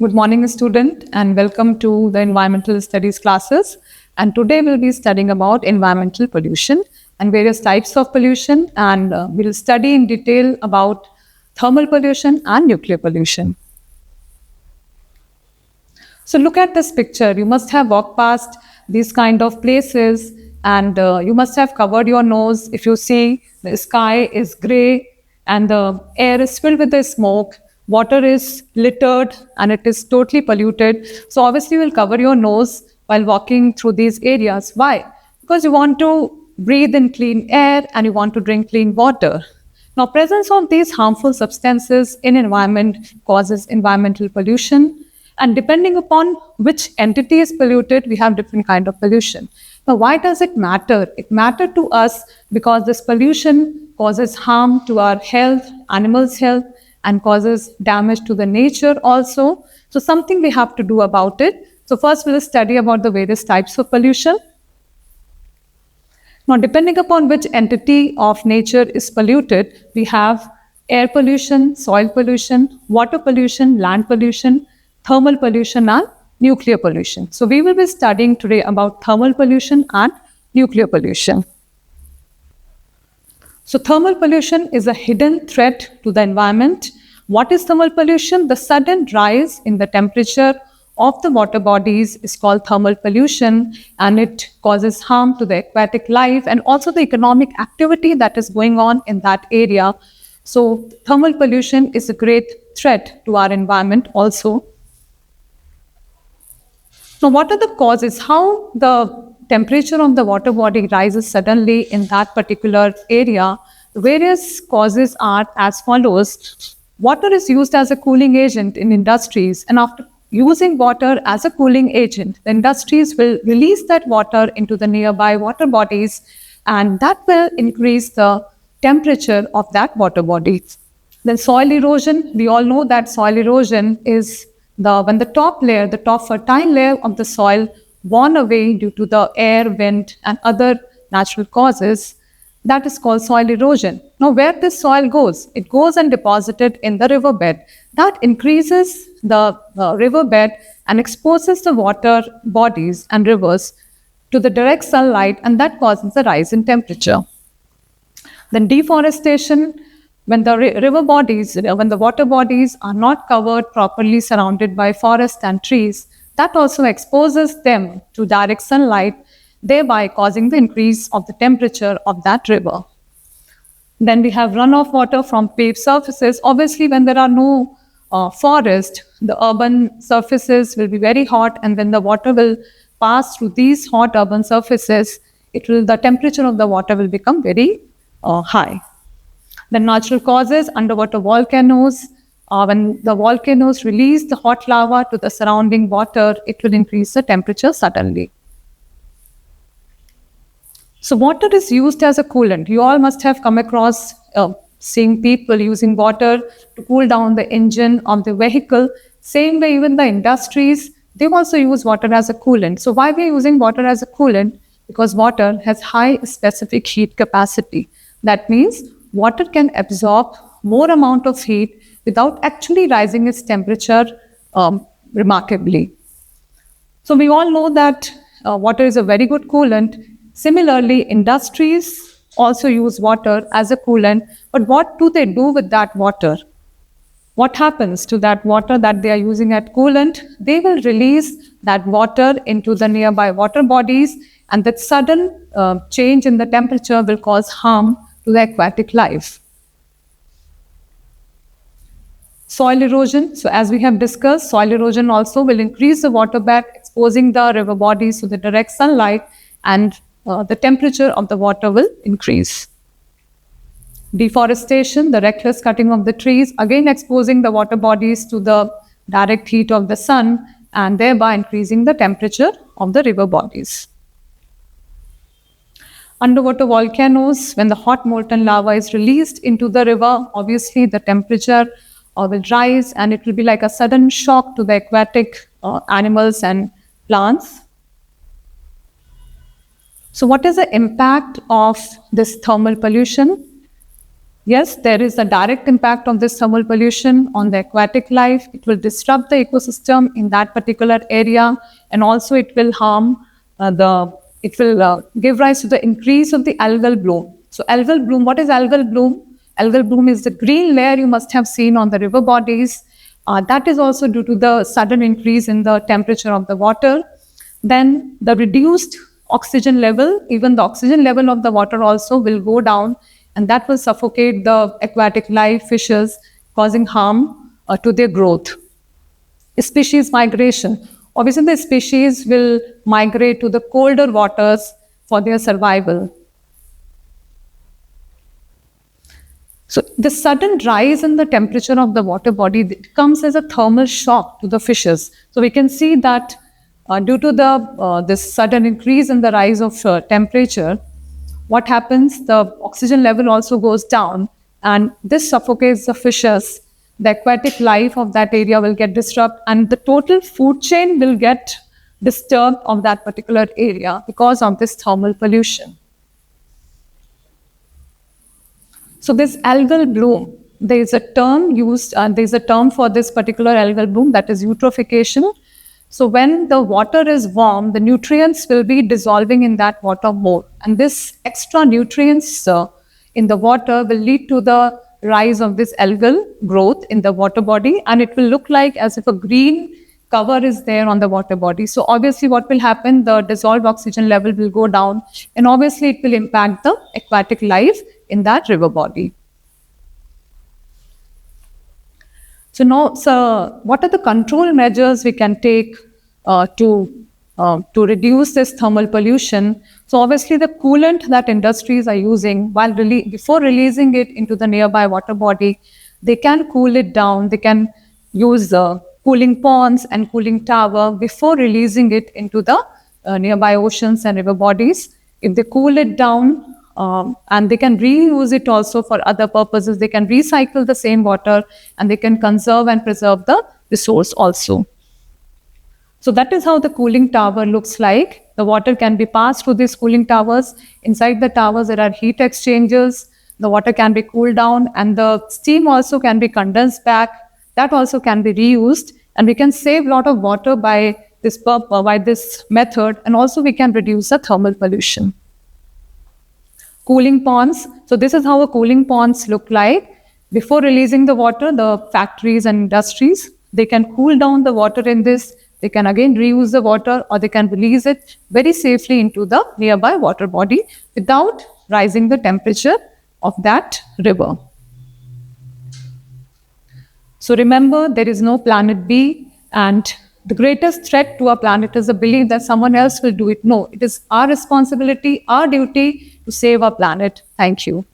Good morning, student, and welcome to the environmental studies classes. And today we'll be studying about environmental pollution and various types of pollution, and we'll study in detail about thermal pollution and nuclear pollution. So look at this picture. You must have walked past these kind of places, and you must have covered your nose. If you see the sky is gray and the air is filled with the smoke, water is littered and it is totally polluted. So obviously you will cover your nose while walking through these areas. Why? Because you want to breathe in clean air and you want to drink clean water. Now, presence of these harmful substances in environment causes environmental pollution, and depending upon which entity is polluted, we have different kind of pollution. Now, why does it matter? It matters to us because this pollution causes harm to our health, animals' health, and causes damage to the nature also. So something we have to do about it. So first we'll study about the various types of pollution. Now, depending upon which entity of nature is polluted, we have air pollution, soil pollution, water pollution, land pollution, thermal pollution, and nuclear pollution. So we will be studying today about thermal pollution and nuclear pollution. So thermal pollution is a hidden threat to the environment. What is thermal pollution? The sudden rise in the temperature of the water bodies is called thermal pollution, and it causes harm to the aquatic life and also the economic activity that is going on in that area. So thermal pollution is a great threat to our environment also. Now, what are the causes? How the temperature of the water body rises suddenly in that particular area? The various causes are as follows. Water is used as a cooling agent in industries, and after using water as a cooling agent, the industries will release that water into the nearby water bodies, and that will increase the temperature of that water body. Then soil erosion. We all know that soil erosion is when the top fertile layer of the soil worn away due to the air, wind, and other natural causes. That is called soil erosion. Now, where this soil goes? It goes and deposited in the riverbed. That increases the riverbed and exposes the water bodies and rivers to the direct sunlight, and that causes a rise in temperature. Then deforestation. When the when the water bodies are not covered properly, surrounded by forest and trees, that also exposes them to direct sunlight, thereby causing the increase of the temperature of that river. Then we have runoff water from paved surfaces. Obviously, when there are no forest, the urban surfaces will be very hot, and when the water will pass through these hot urban surfaces, the temperature of the water will become very high. The natural causes, underwater volcanoes. When the volcanoes release the hot lava to the surrounding water, it will increase the temperature suddenly. So water is used as a coolant. You all must have come across seeing people using water to cool down the engine of the vehicle. Same way, even the industries, they also use water as a coolant. So why we are using water as a coolant? Because water has high specific heat capacity. That means water can absorb more amount of heat without actually rising its temperature remarkably. So we all know that water is a very good coolant. Similarly, industries also use water as a coolant, but what do they do with that water? What happens to that water that they are using as coolant? They will release that water into the nearby water bodies, and that sudden change in the temperature will cause harm to the aquatic life. Soil erosion. So as we have discussed, soil erosion also will increase the waterbed, exposing the river bodies to the direct sunlight, and the temperature of the water will increase. Deforestation, the reckless cutting of the trees, again exposing the water bodies to the direct heat of the sun, and thereby increasing the temperature of the river bodies. Underwater volcanoes, when the hot molten lava is released into the river, obviously the temperature will rise, and it will be like a sudden shock to the aquatic animals and plants. So what is the impact of this thermal pollution? Yes, there is a direct impact of this thermal pollution on the aquatic life. It will disrupt the ecosystem in that particular area, and also it will harm it will give rise to the increase of the algal bloom. So algal bloom, what is algal bloom? Algal bloom is the green layer you must have seen on the river bodies. That is also due to the sudden increase in the temperature of the water. Then the reduced oxygen level, even the oxygen level of the water also will go down, and that will suffocate the aquatic life, fishes, causing harm to their growth. Species migration. Obviously, the species will migrate to the colder waters for their survival. So the sudden rise in the temperature of the water body comes as a thermal shock to the fishes. So we can see that due to this sudden increase in the rise of temperature, what happens? The oxygen level also goes down, and this suffocates the fishes. The aquatic life of that area will get disrupted, and the total food chain will get disturbed of that particular area because of this thermal pollution. So this algal bloom, there is a term used, there is a term for this particular algal bloom, that is eutrophication. So when the water is warm, the nutrients will be dissolving in that water more. And this extra nutrients in the water will lead to the rise of this algal growth in the water body, and it will look like as if a green cover is there on the water body. So obviously what will happen, the dissolved oxygen level will go down, and obviously it will impact the aquatic life in that river body. So now, what are the control measures we can take to reduce this thermal pollution? So obviously the coolant that industries are using before releasing it into the nearby water body, they can cool it down. They can use cooling ponds and cooling tower before releasing it into the nearby oceans and river bodies. If they cool it down, and they can reuse it also for other purposes. They can recycle the same water, and they can conserve and preserve the resource also. So that is how the cooling tower looks like. The water can be passed through these cooling towers. Inside the towers, there are heat exchangers. The water can be cooled down, and the steam also can be condensed back. That also can be reused, and we can save a lot of water by this method, and also we can reduce the thermal pollution. Cooling ponds. So this is how a cooling ponds look like. Before releasing the water, the factories and industries, they can cool down the water in this. They can again reuse the water, or they can release it very safely into the nearby water body without rising the temperature of that river. So remember, there is no planet B, and the greatest threat to our planet is the belief that someone else will do it. No, it is our responsibility, our duty to save our planet. Thank you.